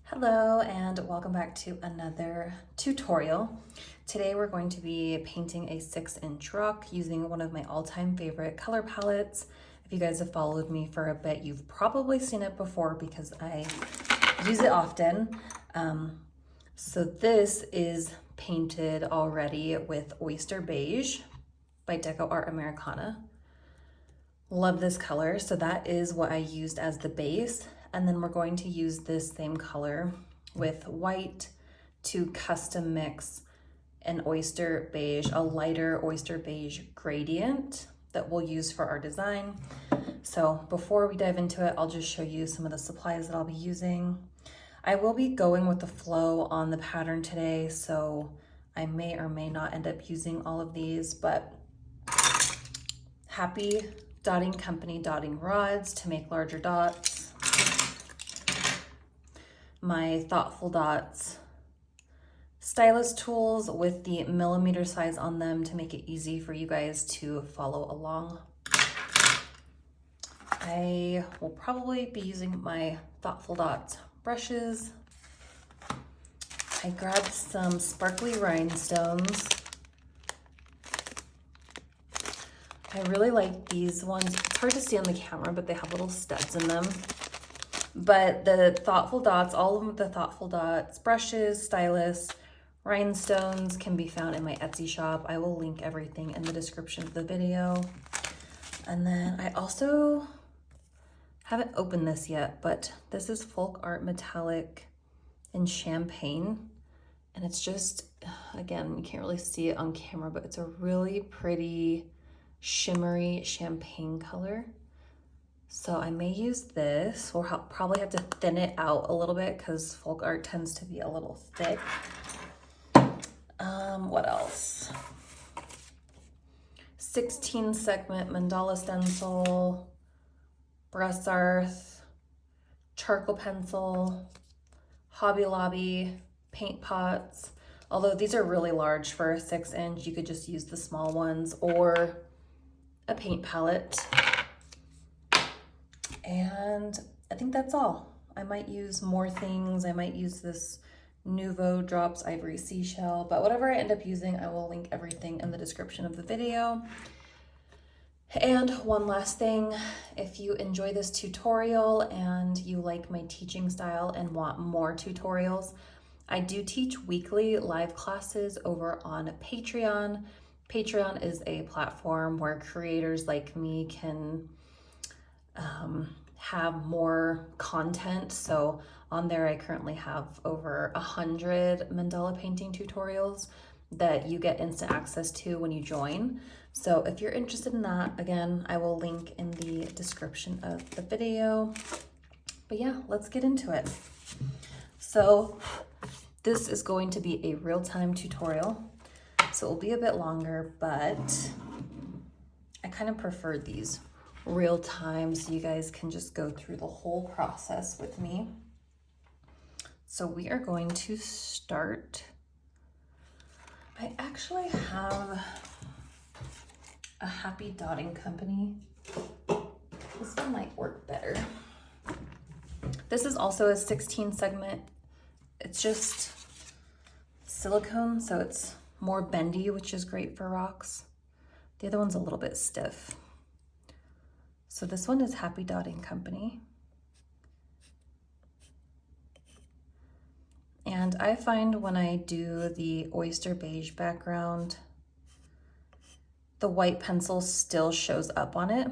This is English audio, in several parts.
Hello and welcome back to another tutorial. Today we're going to be painting a 6-inch rock using one of my all-time favorite color palettes. If you guys have followed me for a bit, you've probably seen it before because I use it often. So this is painted already with Oyster Beige by DecoArt Americana. Love this color. So that is what I used as the base. And then we're going to use this same color with white to custom mix an oyster beige, a lighter oyster beige gradient that we'll use for our design. So before we dive into it, I'll just show you some of the supplies that I'll be using. I will be going with the flow on the pattern today, so I may or may not end up using all of these, but Happy Dotting Company dotting rods to make larger dots. My Thoughtful Dots stylus tools with the millimeter size on them to make it easy for you guys to follow along. I will probably be using my Thoughtful Dots brushes. I grabbed some sparkly rhinestones. I really like these ones. It's hard to see on the camera, but they have little studs in them. But the Thoughtful Dots, all of the Thoughtful Dots brushes, stylus, rhinestones can be found in my Etsy shop. I will link everything in the description of the video. And then I also haven't opened this yet, but this is FolkArt Metallic in Champagne. And it's just, again, you can't really see it on camera, but it's a really pretty shimmery champagne color. So I may use this. We'll probably have to thin it out a little bit because FolkArt tends to be a little thick. What else? 16 segment mandala stencil, Brush Earth, charcoal pencil, Hobby Lobby, paint pots. Although these are really large for a 6-inch, you could just use the small ones or a paint palette. And I think that's all. I might use more things. I might use this Nouveau Drops Ivory Seashell, but whatever I end up using, I will link everything in the description of the video. And one last thing, if you enjoy this tutorial and you like my teaching style and want more tutorials, I do teach weekly live classes over on Patreon. Patreon is a platform where creators like me can have more content. So on there, I currently have over 100 mandala painting tutorials that you get instant access to when you join. So if you're interested in that, again, I will link in the description of the video. But yeah, let's get into it. So this is going to be a real-time tutorial. So it will be a bit longer, but I kind of prefer these real time so you guys can just go through the whole process with me. So we are going to start. I actually have a Happy Dotting Company. This one might work better. This is also a 16 segment. It's just silicone, so it's more bendy, which is great for rocks. The other one's a little bit stiff. So this one is Happy Dotting Company. And I find when I do the Oyster Beige background, the white pencil still shows up on it.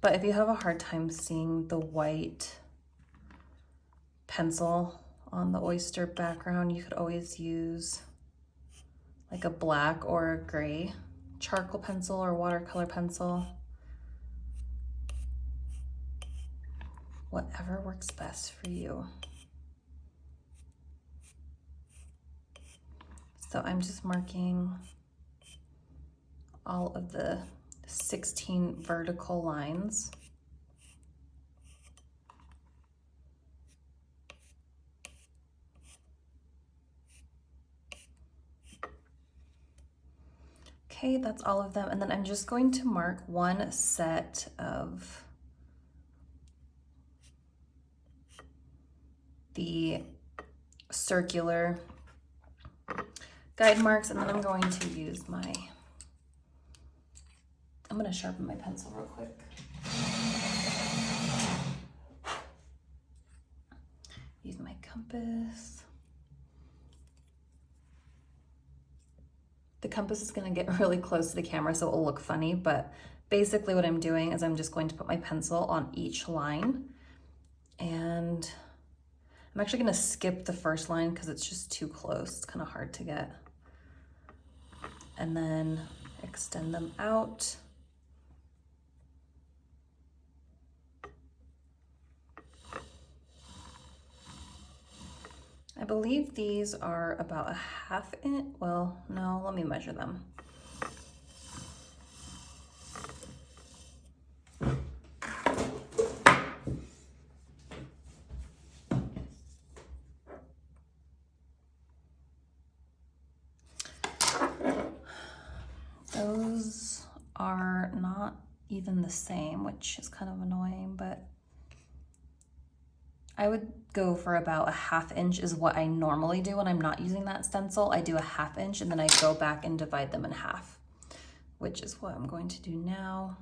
But if you have a hard time seeing the white pencil on the oyster background, you could always use like a black or a gray charcoal pencil or watercolor pencil. Whatever works best for you. So I'm just marking all of the 16 vertical lines. Okay, that's all of them. And then I'm just going to mark one set of the circular guide marks, and then I'm going to use I'm going to sharpen my pencil real quick. Use my compass. The compass is going to get really close to the camera so it will look funny, but basically what I'm doing is I'm just going to put my pencil on each line, and I'm actually going to skip the first line because it's just too close. It's kind of hard to get. And then extend them out. I believe these are about a 1/2 inch. Well, no, let me measure them. Those are not even the same, which is kind of annoying, but I would go for about a 1/2 inch is what I normally do when I'm not using that stencil. I do a 1/2 inch and then I go back and divide them in half, which is what I'm going to do now.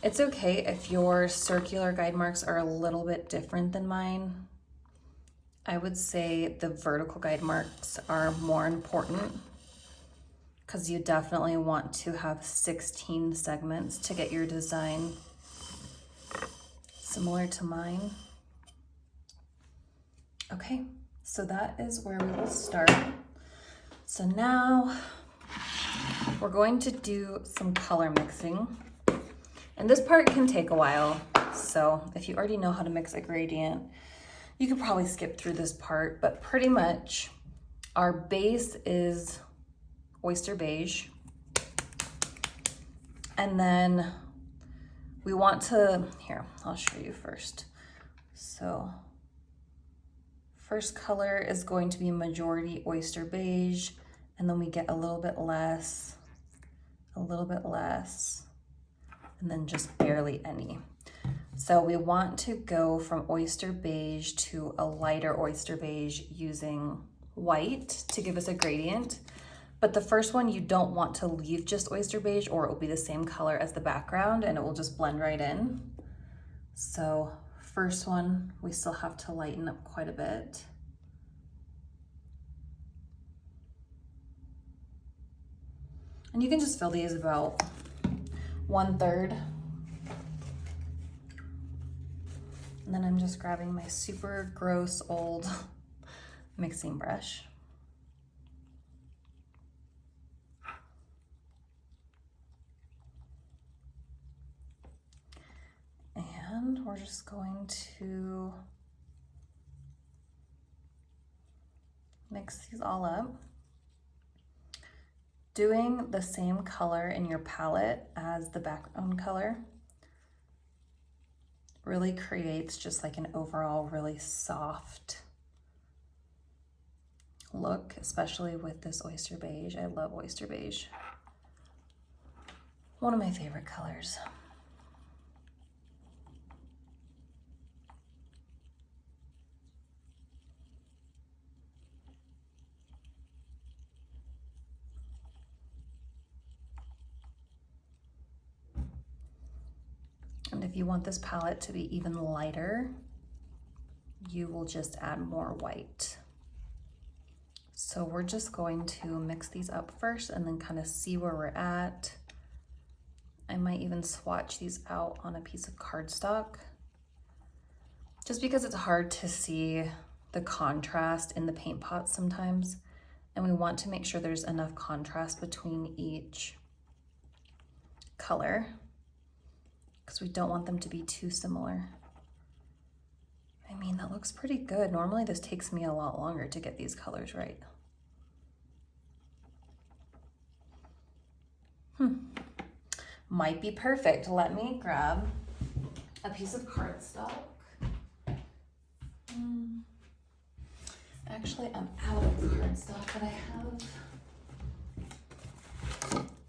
It's okay if your circular guide marks are a little bit different than mine. I would say the vertical guide marks are more important because you definitely want to have 16 segments to get your design similar to mine. Okay, so that is where we will start. So now we're going to do some color mixing. And this part can take a while. So if you already know how to mix a gradient, you could probably skip through this part, but pretty much our base is Oyster Beige. And then we want to, here, I'll show you first. So first color is going to be majority Oyster Beige, and then we get a little bit less, and then just barely any. So we want to go from Oyster Beige to a lighter Oyster Beige using white to give us a gradient. But the first one, you don't want to leave just Oyster Beige or it will be the same color as the background and it will just blend right in. So first one, we still have to lighten up quite a bit. And you can just fill these about 1/3. And then I'm just grabbing my super gross old mixing brush. And we're just going to mix these all up. Doing the same color in your palette as the background color really creates just like an overall really soft look, especially with this Oyster Beige. I love Oyster Beige. One of my favorite colors. And if you want this palette to be even lighter, you will just add more white. So we're just going to mix these up first and then kind of see where we're at. I might even swatch these out on a piece of cardstock, just because it's hard to see the contrast in the paint pots sometimes. And we want to make sure there's enough contrast between each color, because we don't want them to be too similar. I mean, that looks pretty good. Normally this takes me a lot longer to get these colors right. Might be perfect. Let me grab a piece of cardstock. Actually, I'm out of cardstock, but I have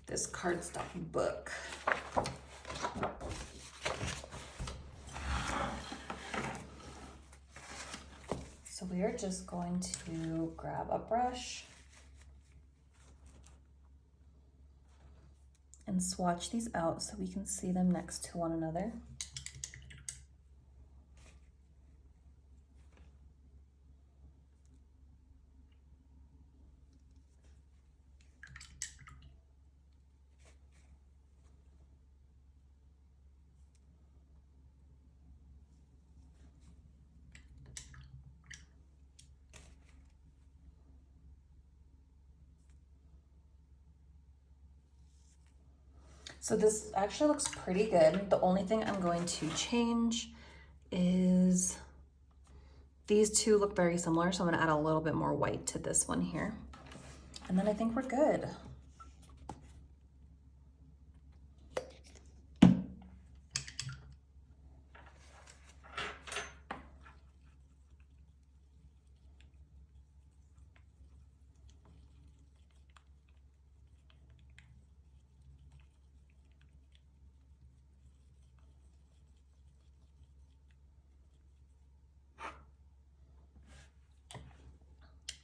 this cardstock book. we're just going to grab a brush and swatch these out so we can see them next to one another. So this actually looks pretty good. The only thing I'm going to change is these two look very similar, so I'm gonna add a little bit more white to this one here. And then I think we're good.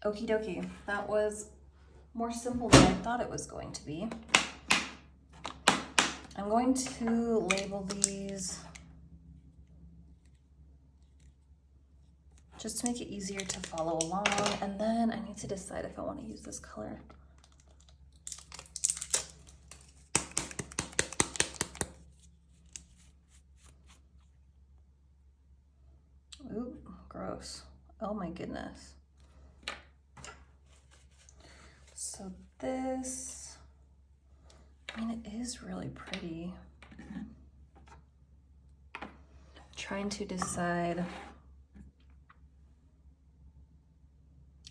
Okie dokie, that was more simple than I thought it was going to be. I'm going to label these just to make it easier to follow along, and then I need to decide if I want to use this color. Ooh, gross. Oh my goodness. So this, I mean, it is really pretty. Trying to decide.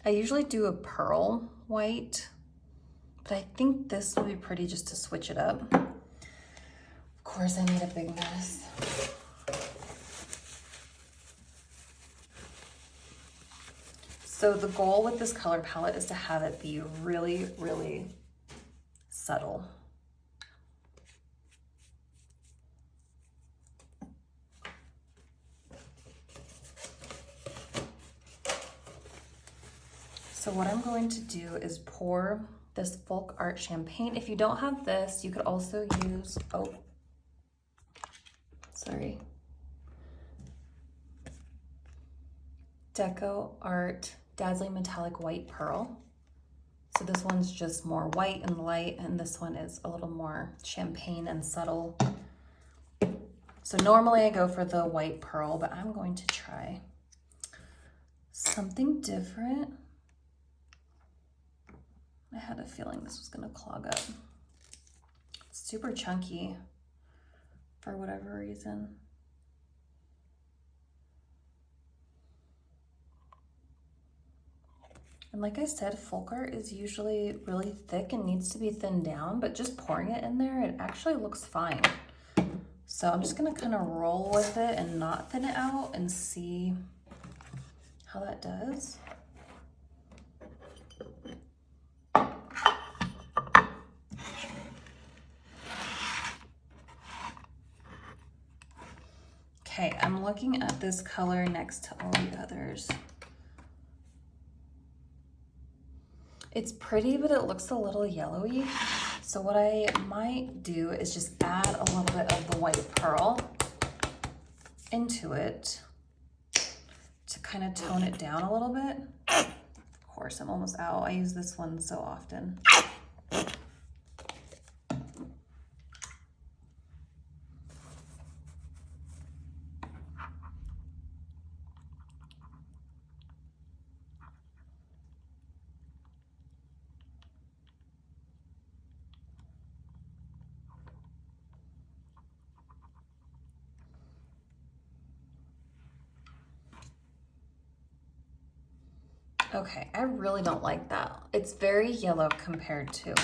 I usually do a pearl white, but I think this will be pretty just to switch it up. Of course, I made a big mess. So the goal with this color palette is to have it be really, really subtle. So what I'm going to do is pour this FolkArt champagne. If you don't have this, you could also use, DecoArt Dazzling Metallic White Pearl. So this one's just more white and light, and this one is a little more champagne and subtle. So normally I go for the white pearl, but I'm going to try something different. I had a feeling this was gonna clog up. It's super chunky for whatever reason. And like I said, FolkArt is usually really thick and needs to be thinned down, but just pouring it in there, it actually looks fine. So I'm just gonna kind of roll with it and not thin it out and see how that does. Okay, I'm looking at this color next to all the others. It's pretty, but it looks a little yellowy. So what I might do is just add a little bit of the white pearl into it to kind of tone it down a little bit. Of course, I'm almost out. I use this one so often. Okay, I really don't like that. It's very yellow compared to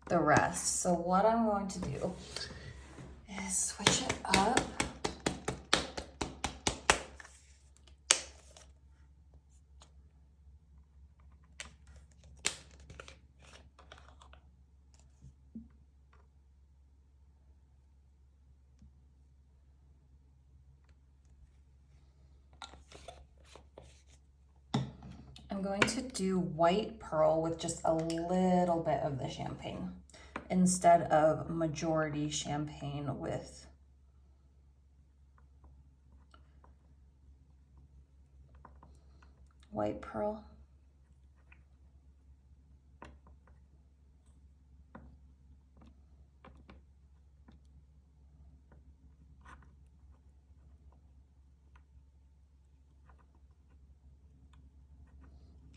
the rest. So what I'm going to do is switch it up. I'm going to do white pearl with just a little bit of the champagne instead of majority champagne with white pearl.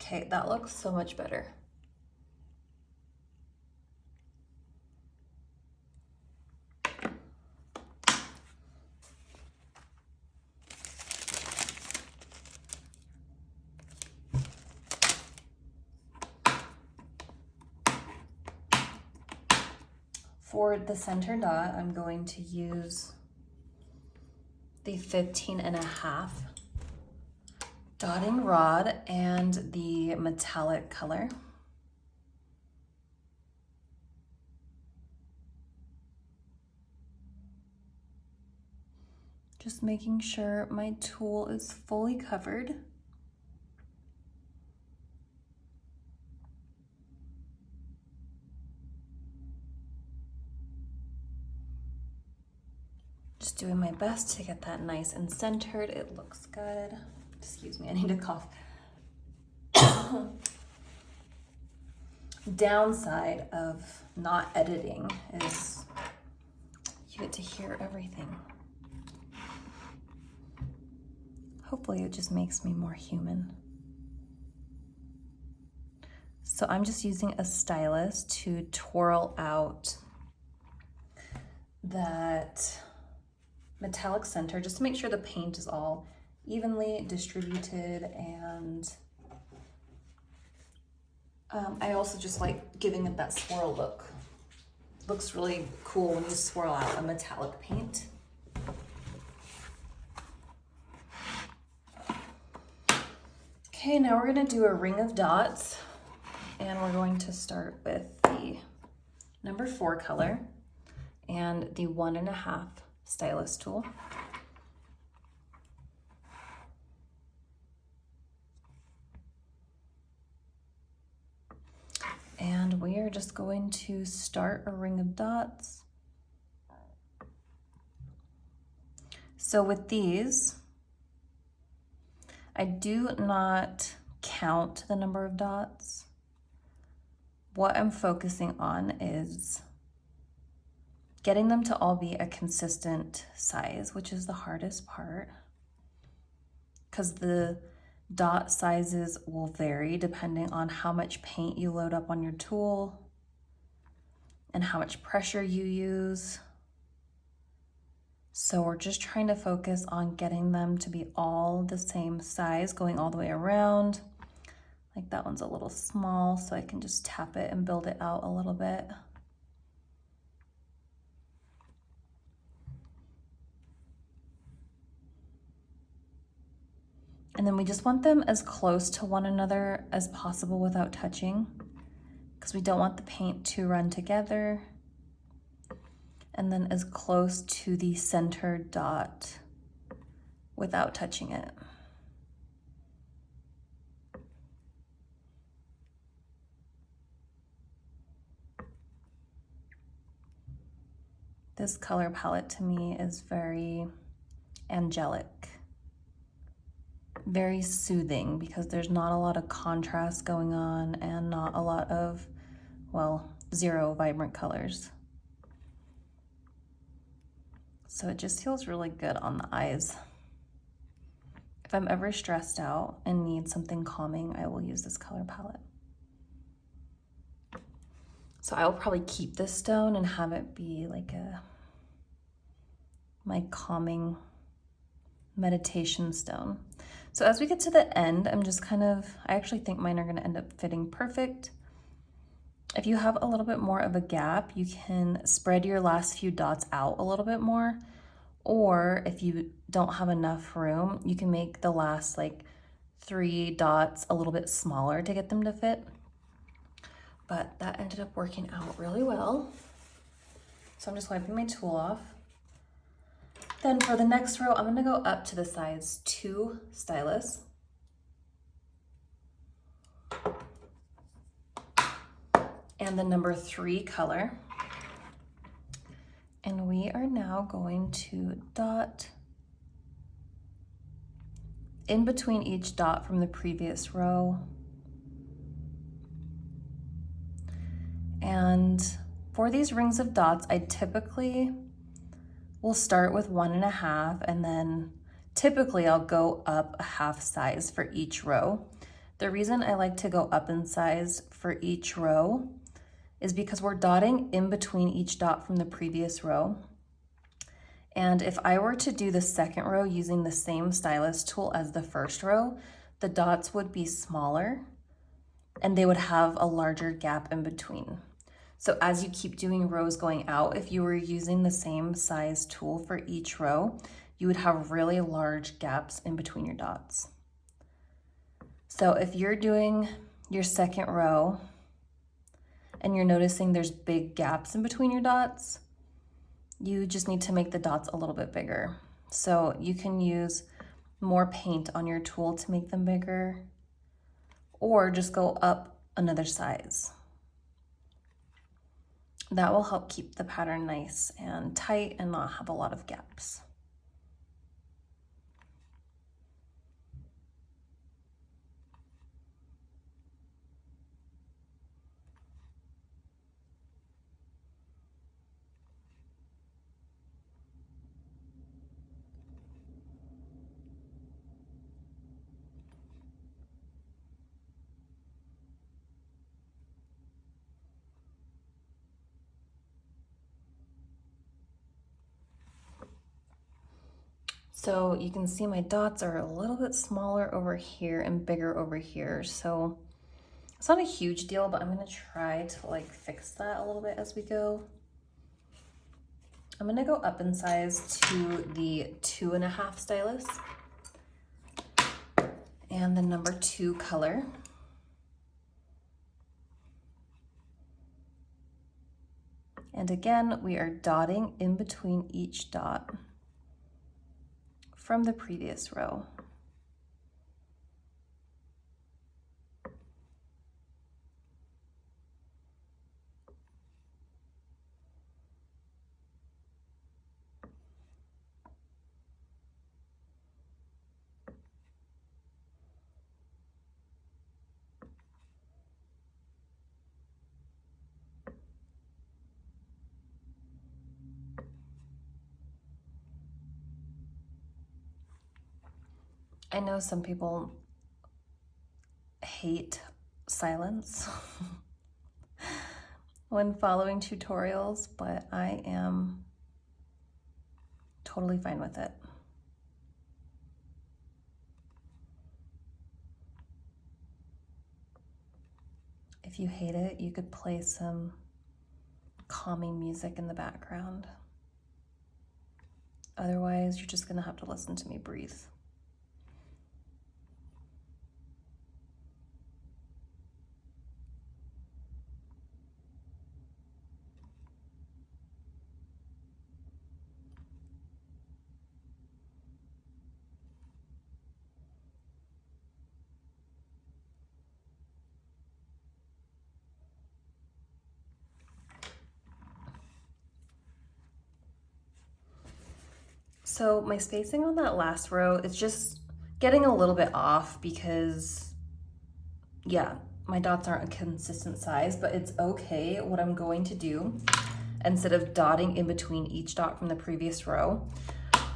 Okay, that looks so much better. For the center dot, I'm going to use the 15.5 dotting rod and the metallic color. Just making sure my tool is fully covered. Just doing my best to get that nice and centered. It looks good. Excuse me, I need to cough. Downside of not editing is you get to hear everything. Hopefully it just makes me more human. So I'm just using a stylus to twirl out that metallic center just to make sure the paint is all evenly distributed, and I also just like giving it that swirl look. Looks really cool when you swirl out a metallic paint. Okay, now we're gonna do a ring of dots, and we're going to start with the number 4 color and the 1.5 stylus tool. And we are just going to start a ring of dots. So with these, I do not count the number of dots. What I'm focusing on is getting them to all be a consistent size, which is the hardest part, because the dot sizes will vary depending on how much paint you load up on your tool and how much pressure you use. So we're just trying to focus on getting them to be all the same size, going all the way around. Like that one's a little small, so I can just tap it and build it out a little bit. And then we just want them as close to one another as possible without touching, because we don't want the paint to run together. And then as close to the center dot without touching it. This color palette to me is very angelic. Very soothing, because there's not a lot of contrast going on and not a lot of, well, 0 vibrant colors. So it just feels really good on the eyes. If I'm ever stressed out and need something calming, I will use this color palette. So I will probably keep this stone and have it be like my calming meditation stone. So as we get to the end, I'm just I actually think mine are gonna end up fitting perfect. If you have a little bit more of a gap, you can spread your last few dots out a little bit more. Or if you don't have enough room, you can make the last like 3 dots a little bit smaller to get them to fit. But that ended up working out really well. So I'm just wiping my tool off. Then for the next row, I'm gonna go up to the size 2 stylus. and the number 3 color. And we are now going to dot in between each dot from the previous row. And for these rings of dots, I typically will start with 1.5, and then typically I'll go up a half size for each row. The reason I like to go up in size for each row is because we're dotting in between each dot from the previous row. And if I were to do the second row using the same stylus tool as the first row, the dots would be smaller and they would have a larger gap in between. So as you keep doing rows going out, if you were using the same size tool for each row, you would have really large gaps in between your dots. So if you're doing your second row and you're noticing there's big gaps in between your dots, you just need to make the dots a little bit bigger. So you can use more paint on your tool to make them bigger, or just go up another size. That will help keep the pattern nice and tight and not have a lot of gaps. So you can see my dots are a little bit smaller over here and bigger over here. So it's not a huge deal, but I'm gonna try to like fix that a little bit as we go. I'm gonna go up in size to the 2.5 stylus and the number 2 color. And again, we are dotting in between each dot from the previous row. I know some people hate silence when following tutorials, but I am totally fine with it. If you hate it, you could play some calming music in the background. Otherwise, you're just gonna have to listen to me breathe. So my spacing on that last row is just getting a little bit off because, yeah, my dots aren't a consistent size, but it's okay. What I'm going to do, instead of dotting in between each dot from the previous row,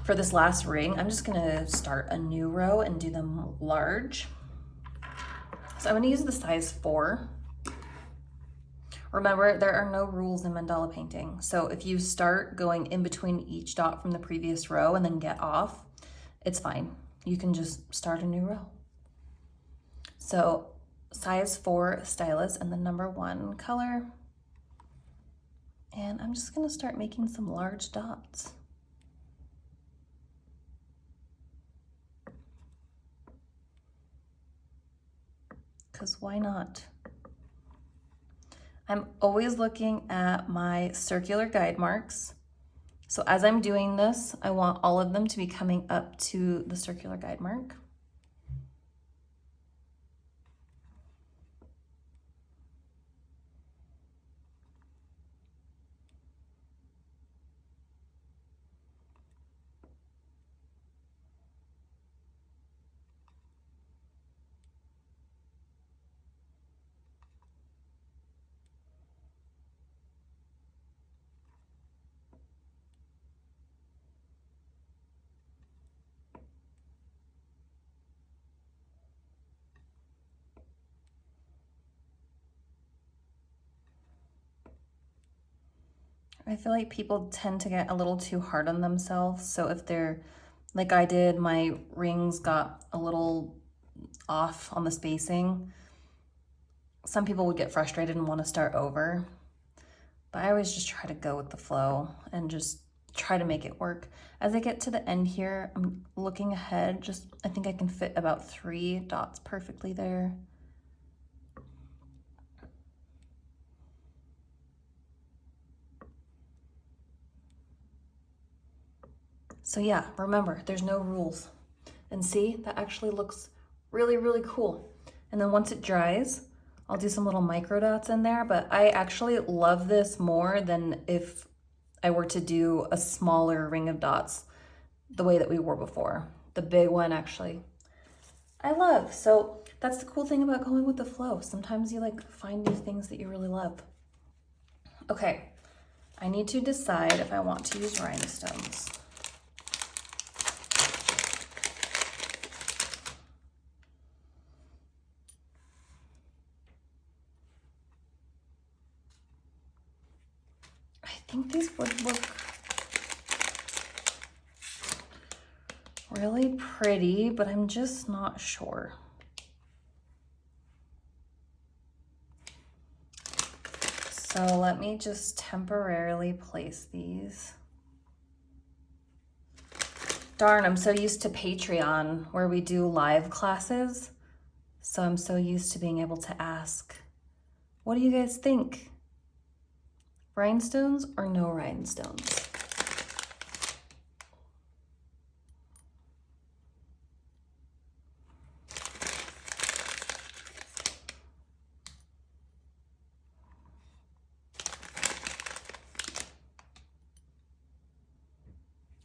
for this last ring, I'm just gonna start a new row and do them large. So I'm gonna use the size 4. Remember, there are no rules in mandala painting. So if you start going in between each dot from the previous row and then get off, it's fine. You can just start a new row. So size 4 stylus and the number 1 color. And I'm just gonna start making some large dots. Because why not? I'm always looking at my circular guide marks. So as I'm doing this, I want all of them to be coming up to the circular guide mark. I feel like people tend to get a little too hard on themselves. So if they're, like I did, my rings got a little off on the spacing. Some people would get frustrated and want to start over. But I always just try to go with the flow and just try to make it work. As I get to the end here, I'm looking ahead, I think I can fit about 3 dots perfectly there. So yeah, remember, there's no rules. And see, that actually looks really, really cool. And then once it dries, I'll do some little micro dots in there, but I actually love this more than if I were to do a smaller ring of dots the way that we were before. The big one actually, I love. So that's the cool thing about going with the flow. Sometimes you like find new things that you really love. Okay, I need to decide if I want to use rhinestones. I think these would look really pretty, but I'm just not sure. So let me just temporarily place these. Darn, I'm so used to Patreon where we do live classes. So I'm so used to being able to ask, what do you guys think? Rhinestones or no rhinestones?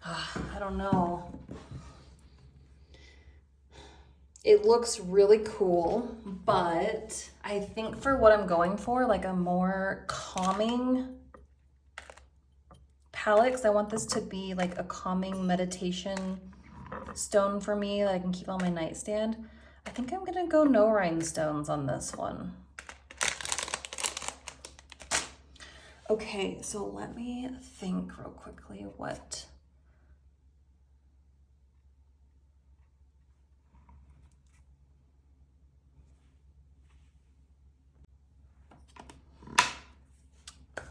I don't know. It looks really cool, but I think for what I'm going for, like a more calming palette, because I want this to be like a calming meditation stone for me that I can keep on my nightstand. I think I'm gonna go no rhinestones on this one. Okay, so let me think real quickly what.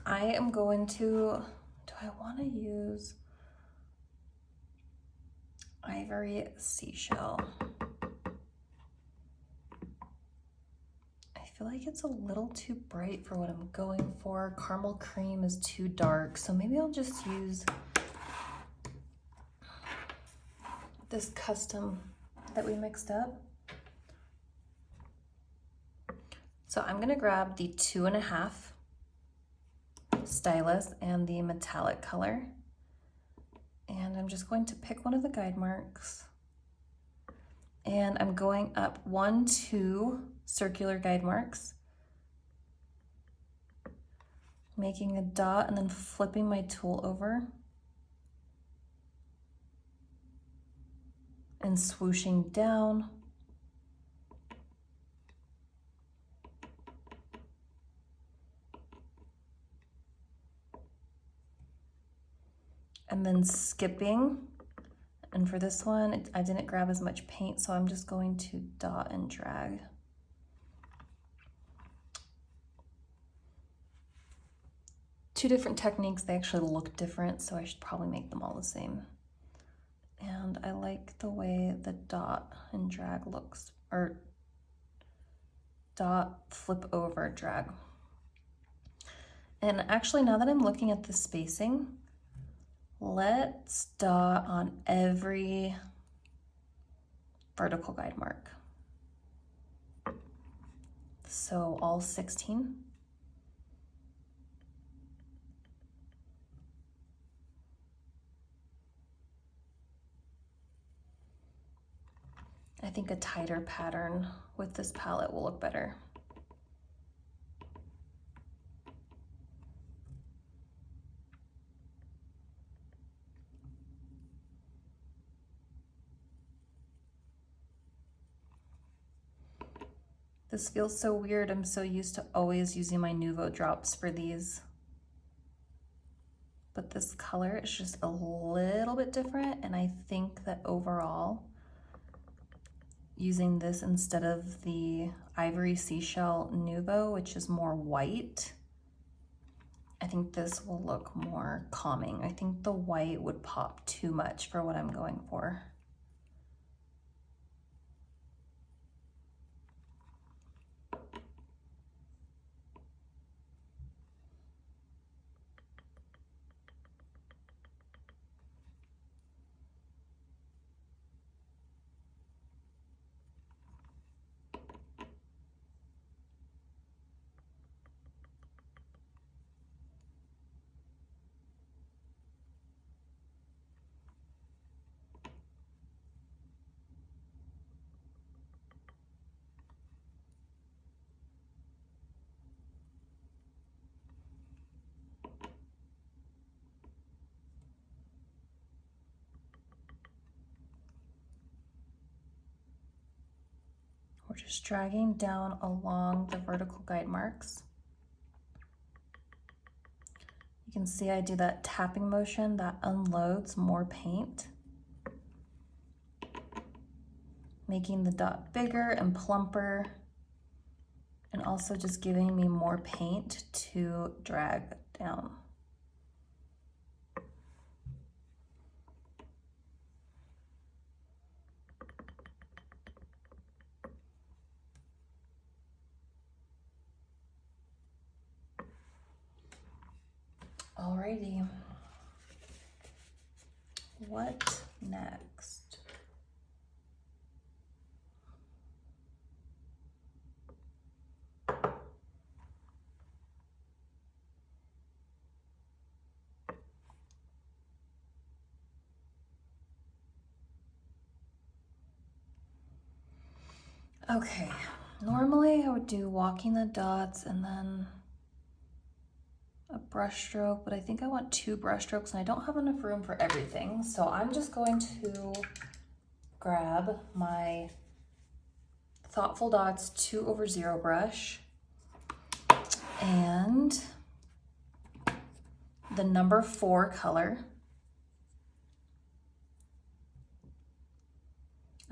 I am going to, do I want to use ivory seashell? I feel like it's a little too bright for what I'm going for. Caramel cream is too dark, so maybe I'll just use this custom that we mixed up. So I'm gonna grab the 2.5 stylus and the metallic color. And I'm just going to pick one of the guide marks. And I'm going up 1, 2 circular guide marks, making a dot and then flipping my tool over and swooshing down. And then skipping. And for this one, I didn't grab as much paint, so I'm just going to dot and drag. Two different techniques, they actually look different, so I should probably make them all the same. And I like the way the dot and drag looks, or dot, flip over, drag. And actually, now that I'm looking at the spacing, let's dot on every vertical guide mark. So all 16. I think a tighter pattern with this palette will look better. This feels so weird. I'm so used to always using my Nuvo drops for these. but this color is just a little bit different, and I think that overall, using this instead of the Ivory Seashell Nouveau, which is more white, I think this will look more calming. I think the white would pop too much for what I'm going for. We're just dragging down along the vertical guide marks. You can see I do that tapping motion that unloads more paint, making the dot bigger and plumper, and also just giving me more paint to drag down. Alrighty, what next? Okay, normally I would do walking the dots and then a brush stroke, but I think I want 2 brush strokes and I don't have enough room for everything. So I'm just going to grab my Thoughtful Dots 2/0 brush and the number 4 color.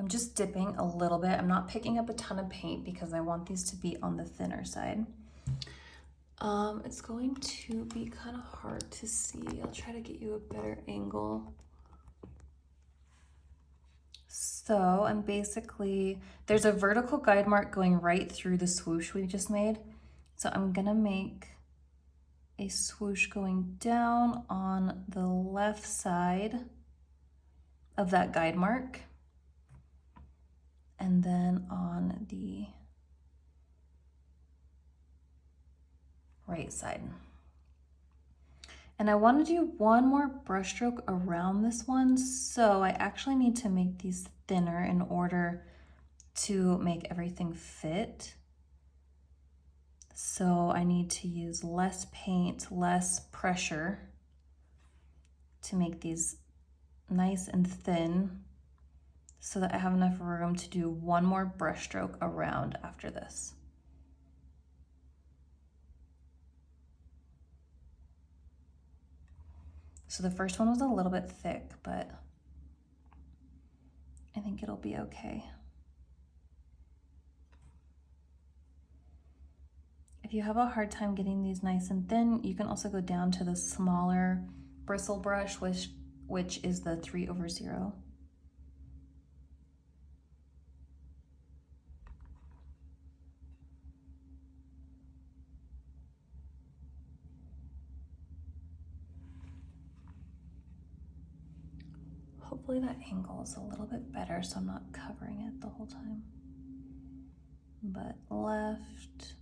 I'm just dipping a little bit. I'm not picking up a ton of paint because I want these to be on the thinner side. It's going to be kind of hard to see. I'll try to get you a better angle. So I'm basically, there's a vertical guide mark going right through the swoosh we just made. So I'm gonna make a swoosh going down on the left side of that guide mark, and then on the right side. And I want to do one more brush stroke around this one, so I actually need to make these thinner in order to make everything fit. So I need to use less paint, less pressure to make these nice and thin so that I have enough room to do one more brush stroke around after this. So the first one was a little bit thick, but I think it'll be okay. If you have a hard time getting these nice and thin, you can also go down to the smaller bristle brush, which is the 3/0. Hopefully that angle is a little bit better so I'm not covering it the whole time. But left.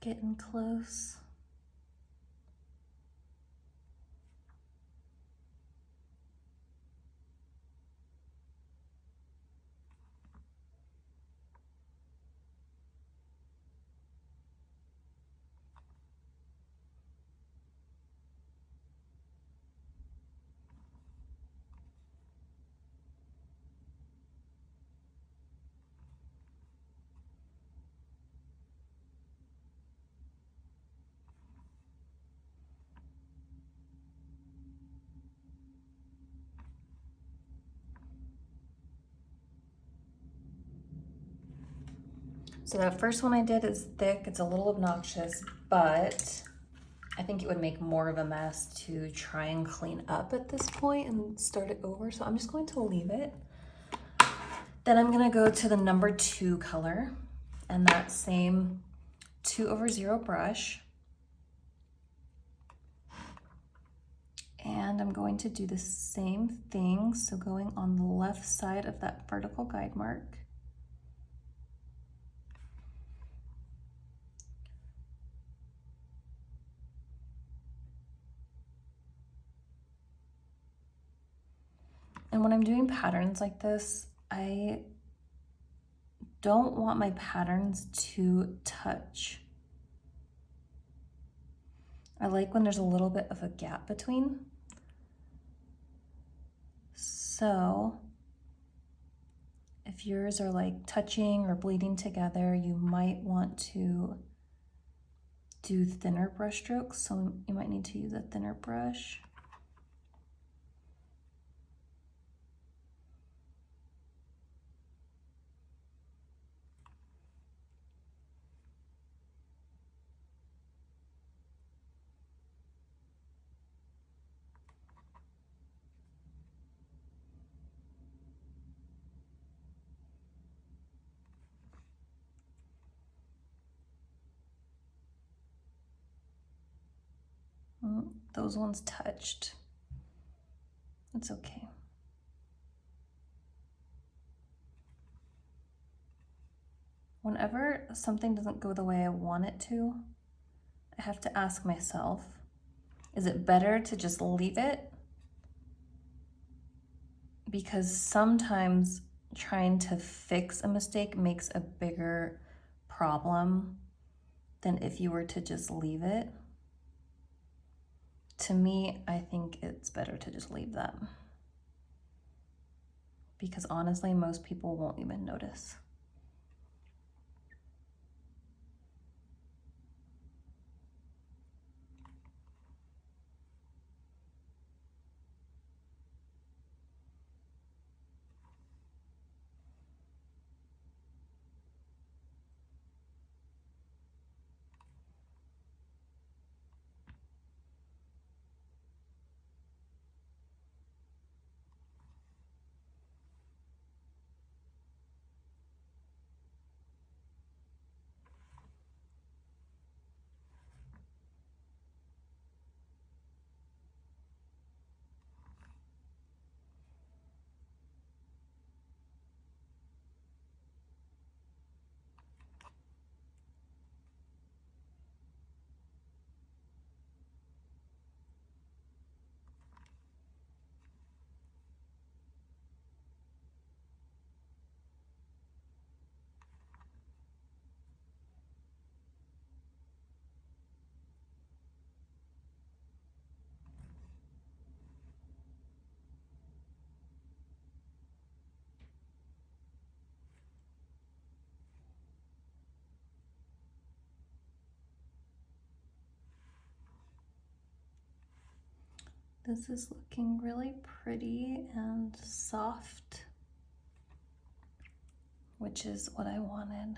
getting close. So that first one I did is thick. It's a little obnoxious, but I think it would make more of a mess to try and clean up at this point and start it over. So I'm just going to leave it. Then I'm gonna go to the number 2 color and that same 2/0 brush. And I'm going to do the same thing. So going on the left side of that vertical guide mark. And when I'm doing patterns like this, I don't want my patterns to touch. I like when there's a little bit of a gap between. So if yours are like touching or bleeding together, you might want to do thinner brush strokes. So you might need to use a thinner brush. Those ones touched. It's okay. Whenever something doesn't go the way I want it to, I have to ask myself, is it better to just leave it? Because sometimes trying to fix a mistake makes a bigger problem than if you were to just leave it. To me, I think it's better to just leave that. Because honestly, most people won't even notice. This is looking really pretty and soft, which is what I wanted.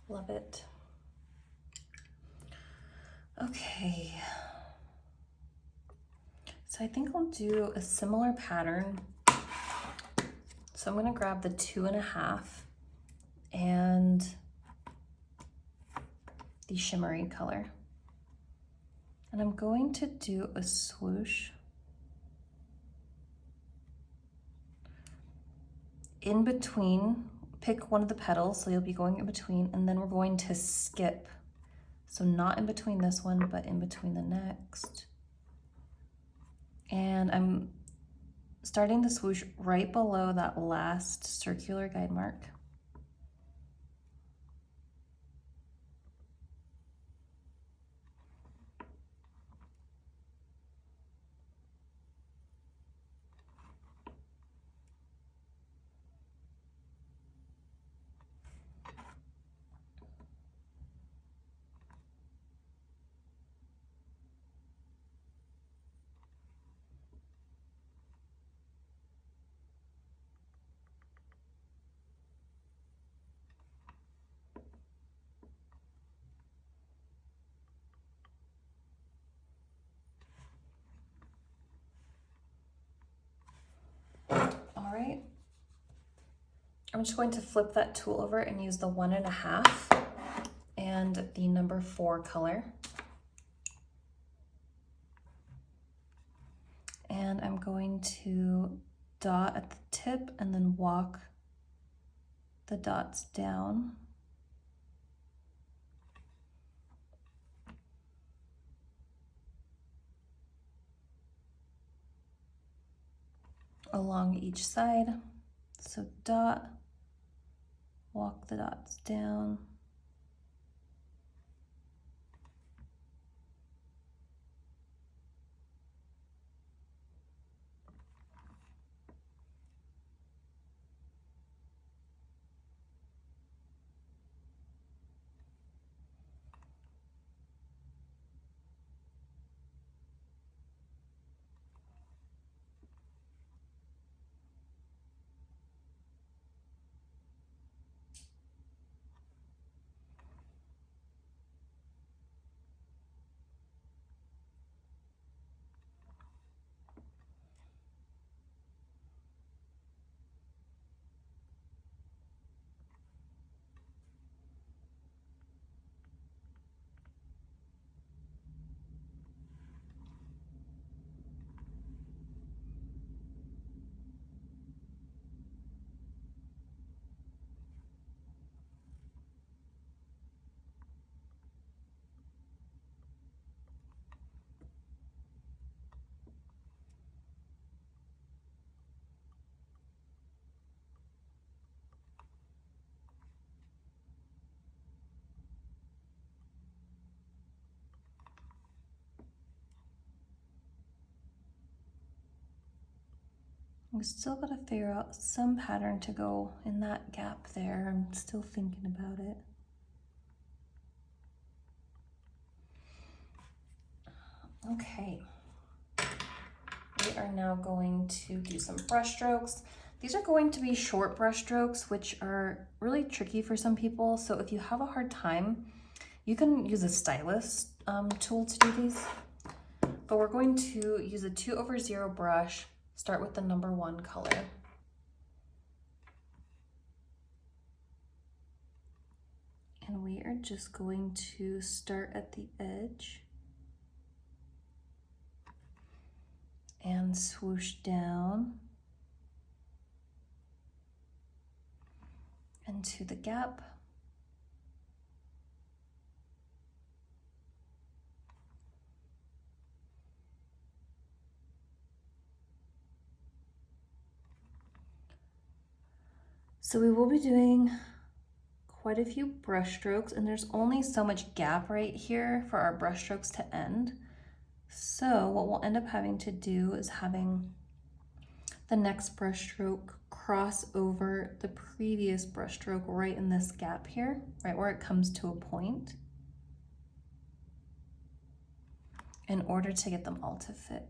Love it. Okay. So I think I'll do a similar pattern. So I'm gonna grab the 2.5 and the shimmery color. And I'm going to do a swoosh in between. Pick one of the petals, so you'll be going in between, and then we're going to skip. So not in between this one, but in between the next. And I'm starting the swoosh right below that last circular guide mark. All right. I'm just going to flip that tool over and use the 1.5 and the number 4 color. And I'm going to dot at the tip and then walk the dots down. Along each side. So dot, walk the dots down. We still gotta figure out some pattern to go in that gap there. I'm still thinking about it. Okay. We are now going to do some brush strokes. These are going to be short brush strokes, which are really tricky for some people. So if you have a hard time, you can use a stylus tool to do these. But we're going to use a 2/0 brush. Start with the number 1 color. And we are just going to start at the edge and swoosh down into the gap. So we will be doing quite a few brush strokes, and there's only so much gap right here for our brush strokes to end. So what we'll end up having to do is having the next brush stroke cross over the previous brush stroke right in this gap here, right where it comes to a point, in order to get them all to fit.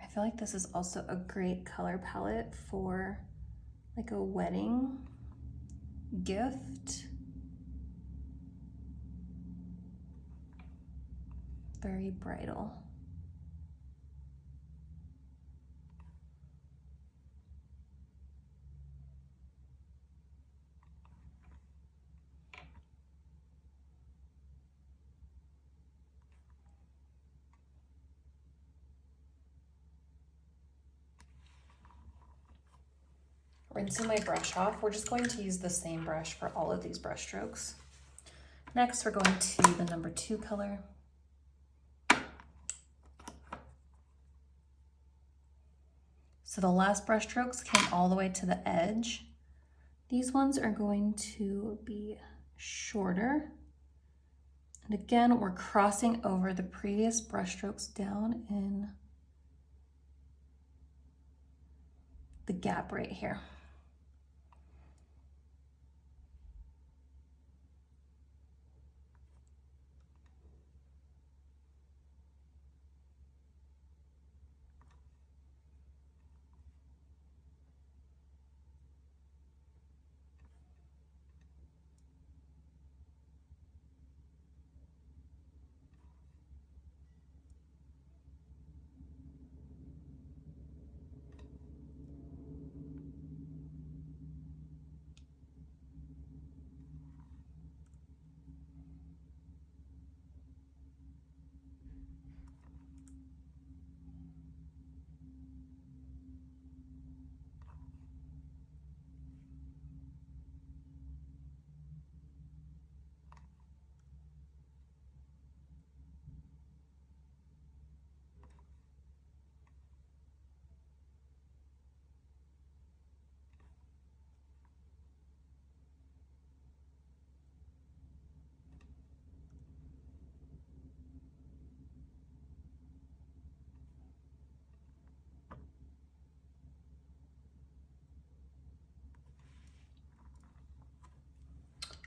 I feel like this is also a great color palette for like a wedding gift. Very bridal. Rinsing my brush off. We're just going to use the same brush for all of these brush strokes. Next, we're going to the number 2 color. So the last brush strokes came all the way to the edge. These ones are going to be shorter. And again, we're crossing over the previous brush strokes down in the gap right here.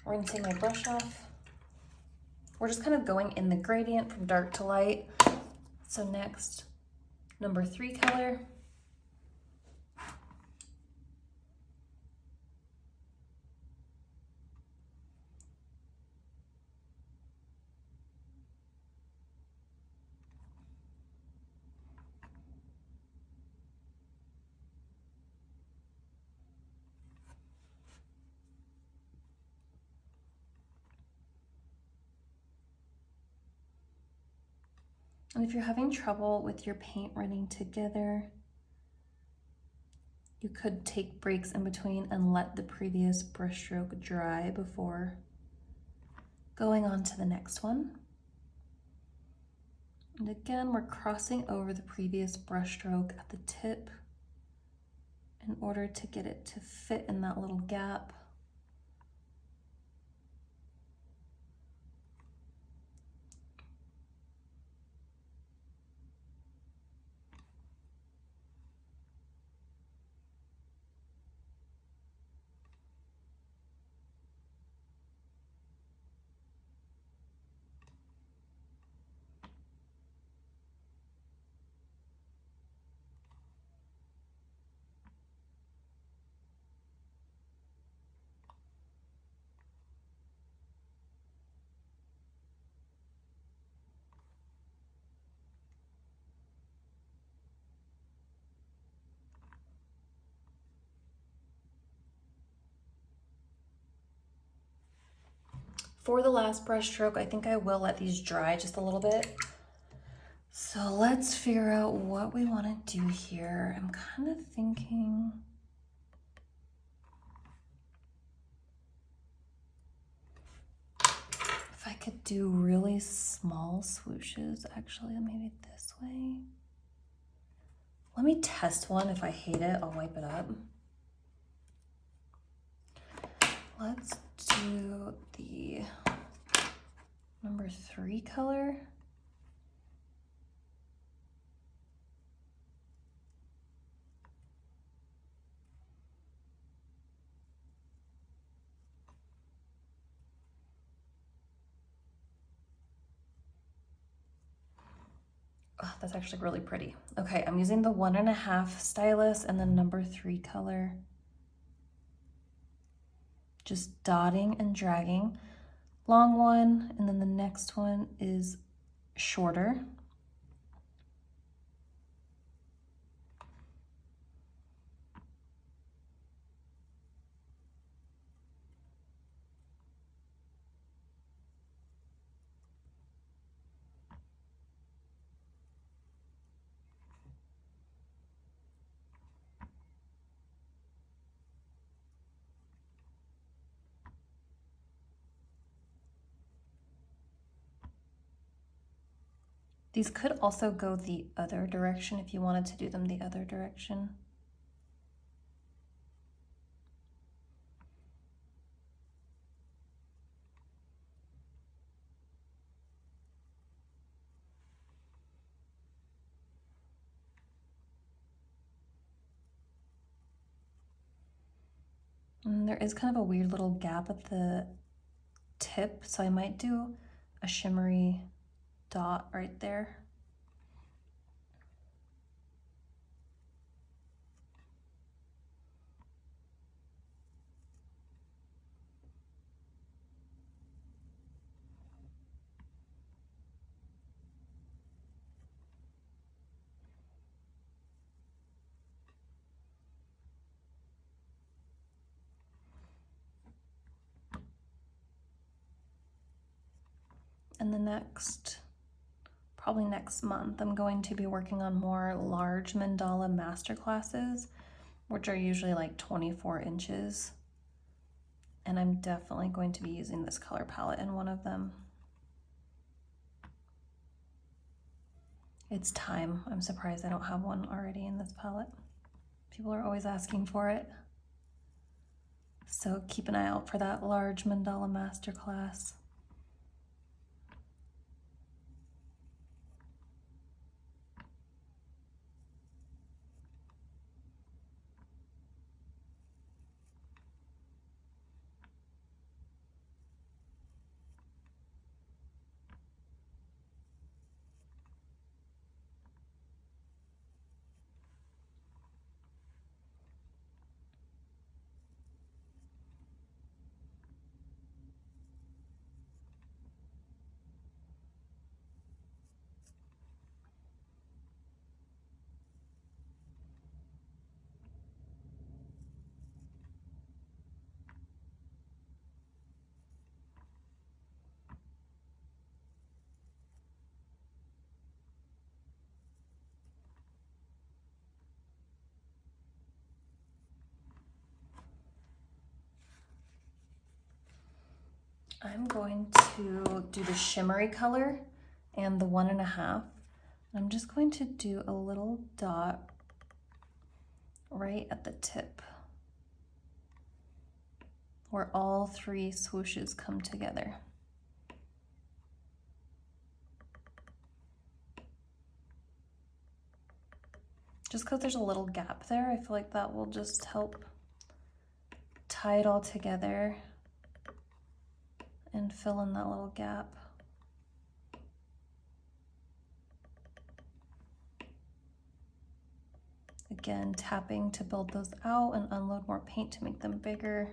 Rinsing my brush off. We're just kind of going in the gradient from dark to light. So next, number 3 color. And if you're having trouble with your paint running together, you could take breaks in between and let the previous brushstroke dry before going on to the next one. And again, we're crossing over the previous brushstroke at the tip in order to get it to fit in that little gap. For the last brush stroke, I think I will let these dry just a little bit. So let's figure out what we want to do here. I'm kind of thinking if I could do really small swooshes, actually, maybe this way. Let me test one. If I hate it, I'll wipe it up. Let's do the number 3 color. Oh, That's actually really pretty. Okay, I'm using the 1.5 stylus and the number 3 color. Just dotting and dragging. Long one, and then the next one is shorter. These could also go the other direction if you wanted to do them the other direction. And there is kind of a weird little gap at the tip, so I might do a shimmery dot right there. And the next, probably next month, I'm going to be working on more large mandala masterclasses, which are usually like 24 inches. And I'm definitely going to be using this color palette in one of them. It's time. I'm surprised I don't have one already in this palette. People are always asking for it. So keep an eye out for that large mandala masterclass. I'm going to do the shimmery color and the 1.5. I'm just going to do a little dot right at the tip where all 3 swooshes come together. Just because there's a little gap there, I feel like that will just help tie it all together and fill in that little gap. Again, tapping to build those out and unload more paint to make them bigger.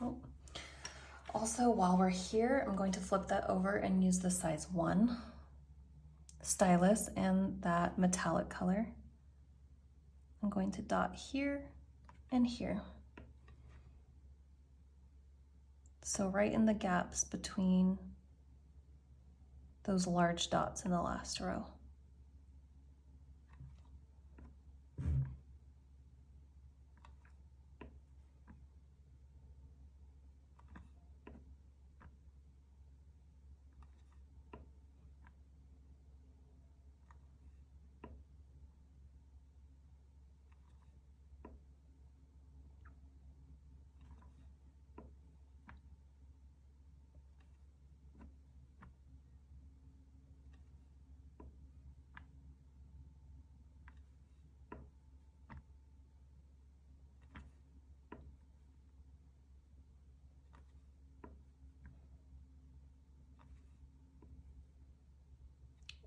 Oh. Also, while we're here, I'm going to flip that over and use the size 1 stylus and that metallic color. I'm going to dot here and here. So right in the gaps between those large dots in the last row.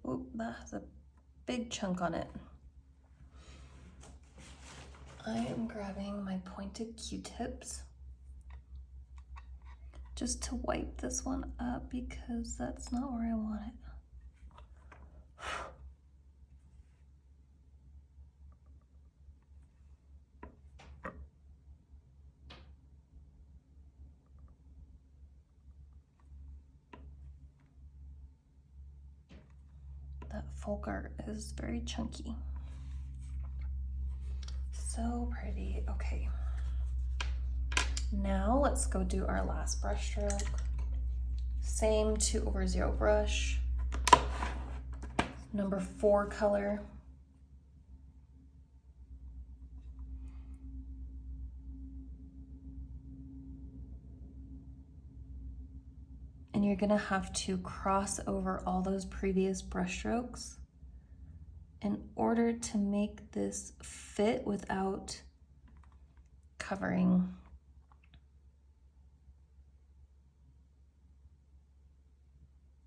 Oop, that has a big chunk on it. I am grabbing my pointed Q-tips just to wipe this one up because that's not where I want it. That FolkArt is very chunky. So pretty. Okay. Now let's go do our last brush stroke. Same 2/0 brush. Number 4 color. And you're gonna have to cross over all those previous brush strokes in order to make this fit without covering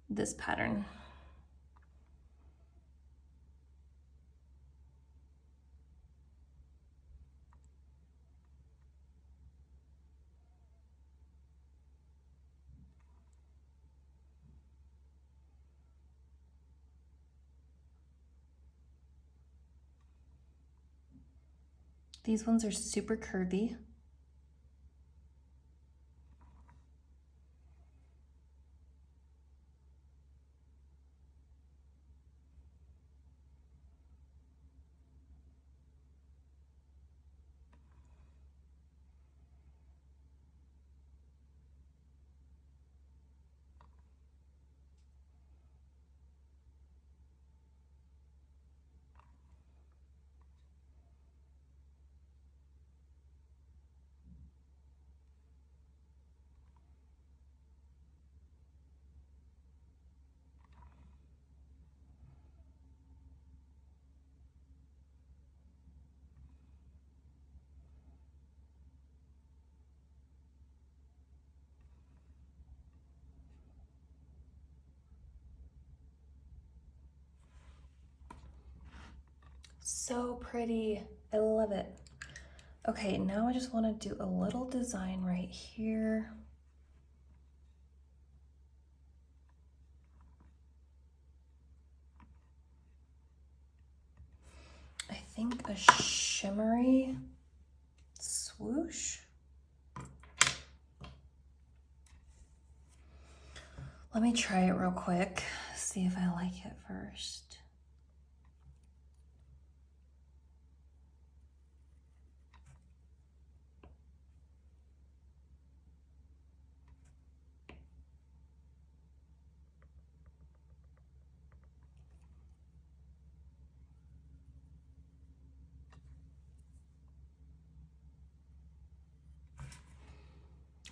this pattern. These ones are super curvy. So pretty, I love it. Okay, now I just wanna do a little design right here. I think a shimmery swoosh. Let me try it real quick, see if I like it first.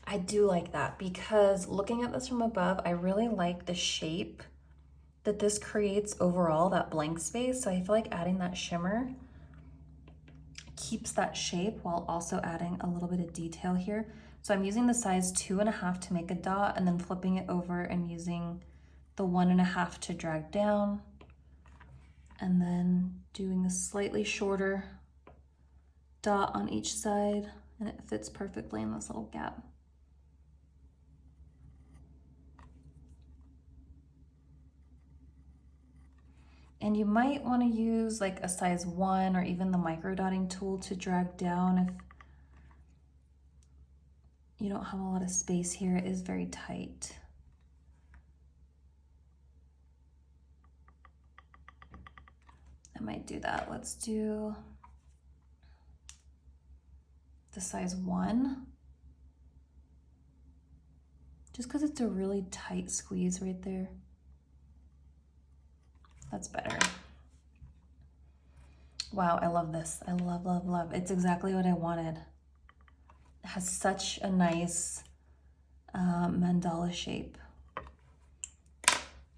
I do like that because looking at this from above, I really like the shape that this creates overall, that blank space. So I feel like adding that shimmer keeps that shape while also adding a little bit of detail here. So I'm using the size 2.5 to make a dot and then flipping it over and using the 1.5 to drag down and then doing a slightly shorter dot on each side, and it fits perfectly in this little gap. And you might want to use like a size 1 or even the micro dotting tool to drag down if you don't have a lot of space here. It is very tight. I might do that. Let's do the size 1. Just because it's a really tight squeeze right there. That's better. Wow, I love this. I love, love, love. It's exactly what I wanted. It has such a nice mandala shape.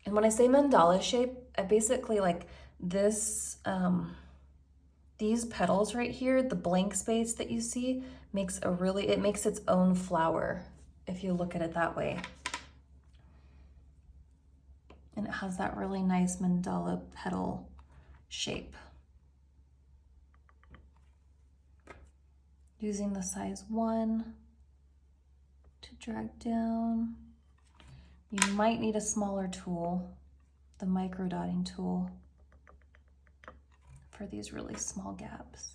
And when I say mandala shape, I basically like this, these petals right here, the blank space that you see makes it makes its own flower if you look at it that way. And it has that really nice mandala petal shape. Using the size 1 to drag down. You might need a smaller tool, the micro dotting tool, for these really small gaps.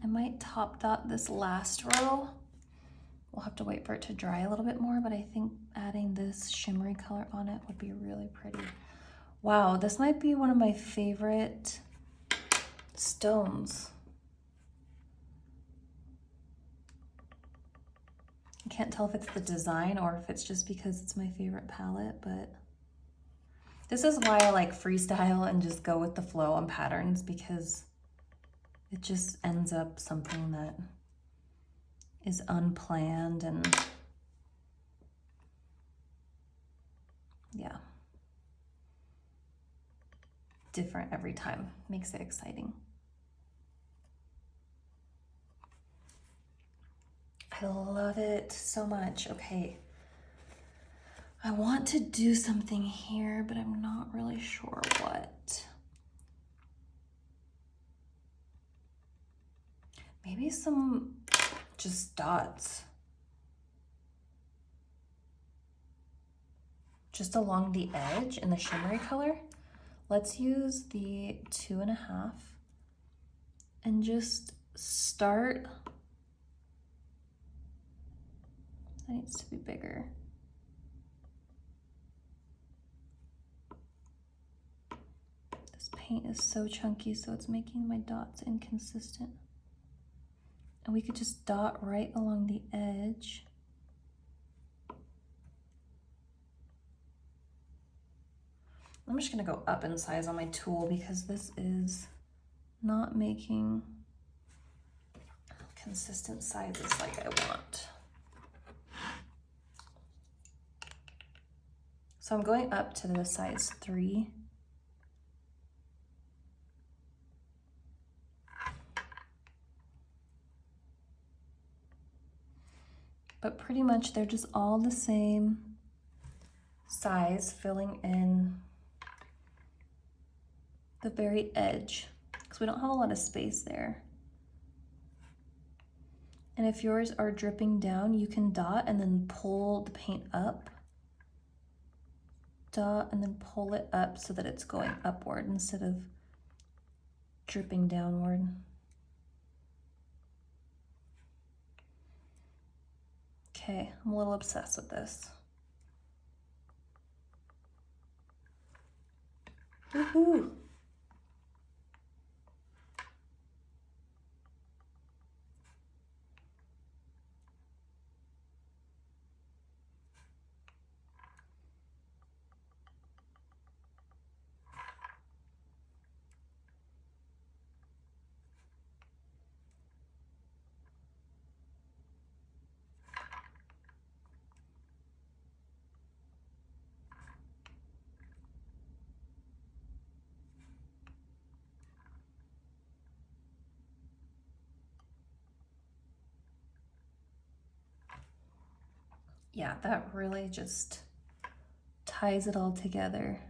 I might top dot this last row. We'll have to wait for it to dry a little bit more, but I think adding this shimmery color on it would be really pretty. Wow, this might be one of my favorite stones. I can't tell if it's the design or if it's just because it's my favorite palette, but this is why I like freestyle and just go with the flow on patterns, because it just ends up something that is unplanned and yeah, different every time. Makes it exciting. I love it so much. Okay, I want to do something here, but I'm not really sure what. Maybe some just dots. Just along the edge in the shimmery color. Let's use the 2.5 and just start. That needs to be bigger. This paint is so chunky, so it's making my dots inconsistent. And we could just dot right along the edge. I'm just gonna go up in size on my tool because this is not making consistent sizes like I want. So I'm going up to the size 3. But pretty much they're just all the same size, filling in the very edge because we don't have a lot of space there. And if yours are dripping down, you can dot and then pull the paint up. Dot and then pull it up so that it's going upward instead of dripping downward. Okay, I'm a little obsessed with this. Woohoo! Yeah, that really just ties it all together.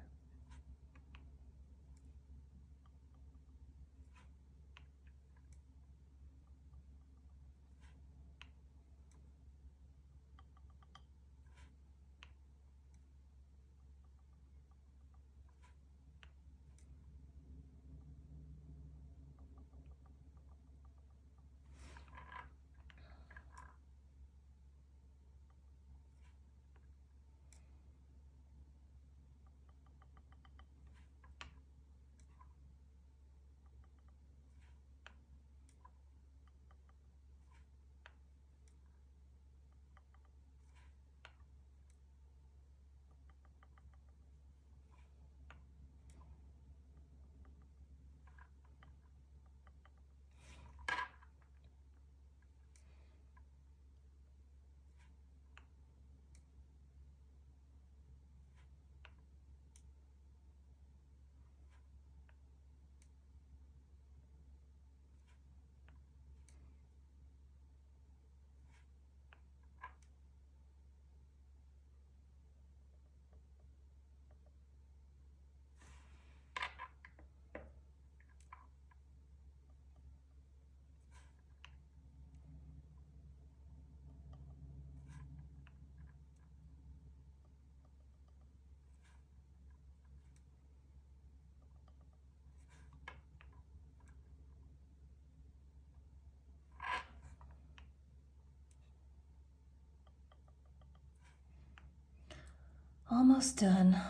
Almost done.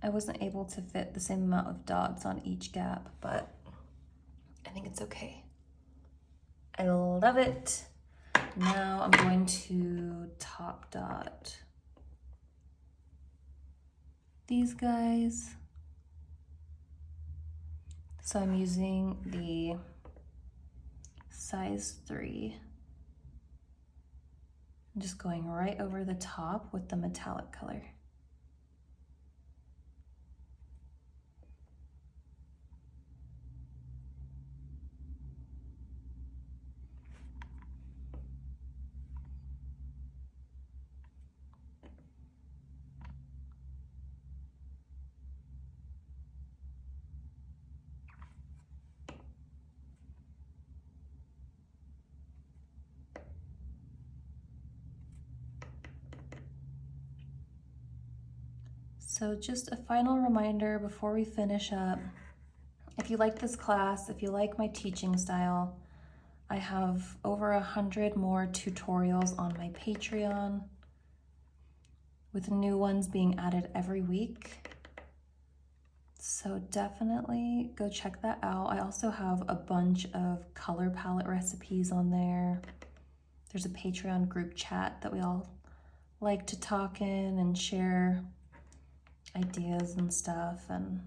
I wasn't able to fit the same amount of dots on each gap, but I think it's okay. I love it. Now I'm going to top dot these guys. So I'm using the size 3. I'm just going right over the top with the metallic color. So just a final reminder before we finish up, if you like this class, if you like my teaching style, I have over 100 more tutorials on my Patreon, with new ones being added every week. So definitely go check that out. I also have a bunch of color palette recipes on there. There's a Patreon group chat that we all like to talk in and share ideas and stuff, and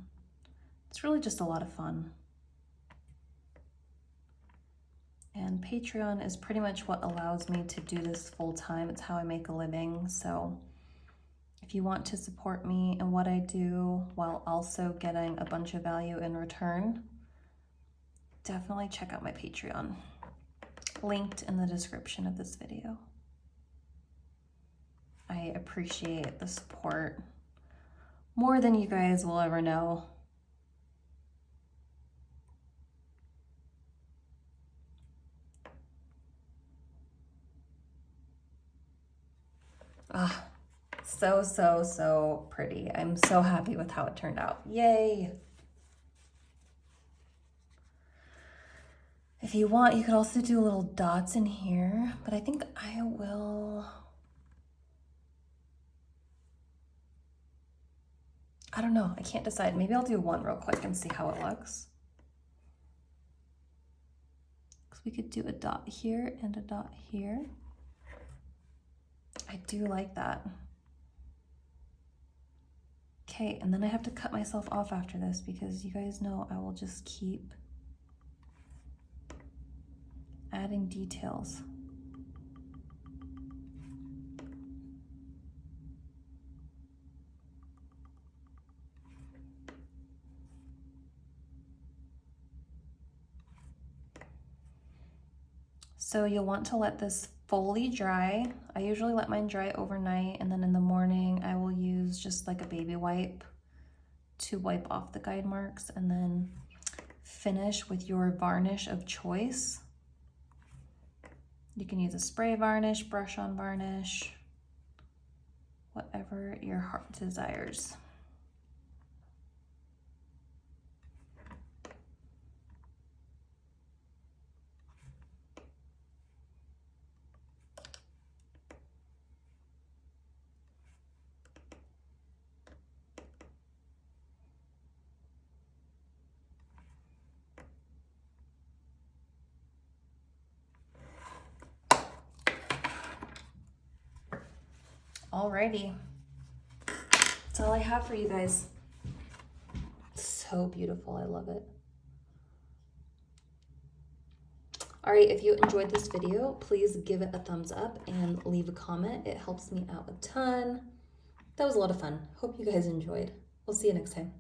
it's really just a lot of fun. And Patreon is pretty much what allows me to do this full time. It's how I make a living. So if you want to support me in what I do while also getting a bunch of value in return, definitely check out my Patreon, linked in the description of this video. I appreciate the support more than you guys will ever know. Ah, so pretty. I'm so happy with how it turned out. Yay! If you want, you could also do little dots in here, but I think I will... I don't know, I can't decide. Maybe I'll do one real quick and see how it looks. Because we could do a dot here and a dot here. I do like that. Okay, and then I have to cut myself off after this because you guys know I will just keep adding details. So you'll want to let this fully dry. I usually let mine dry overnight, and then in the morning I will use just like a baby wipe to wipe off the guide marks, and then finish with your varnish of choice. You can use a spray varnish, brush on varnish, whatever your heart desires. Alrighty, that's all I have for you guys. So beautiful, I love it. All right, if you enjoyed this video, please give it a thumbs up and leave a comment. It helps me out a ton. That was a lot of fun. Hope you guys enjoyed. We'll see you next time.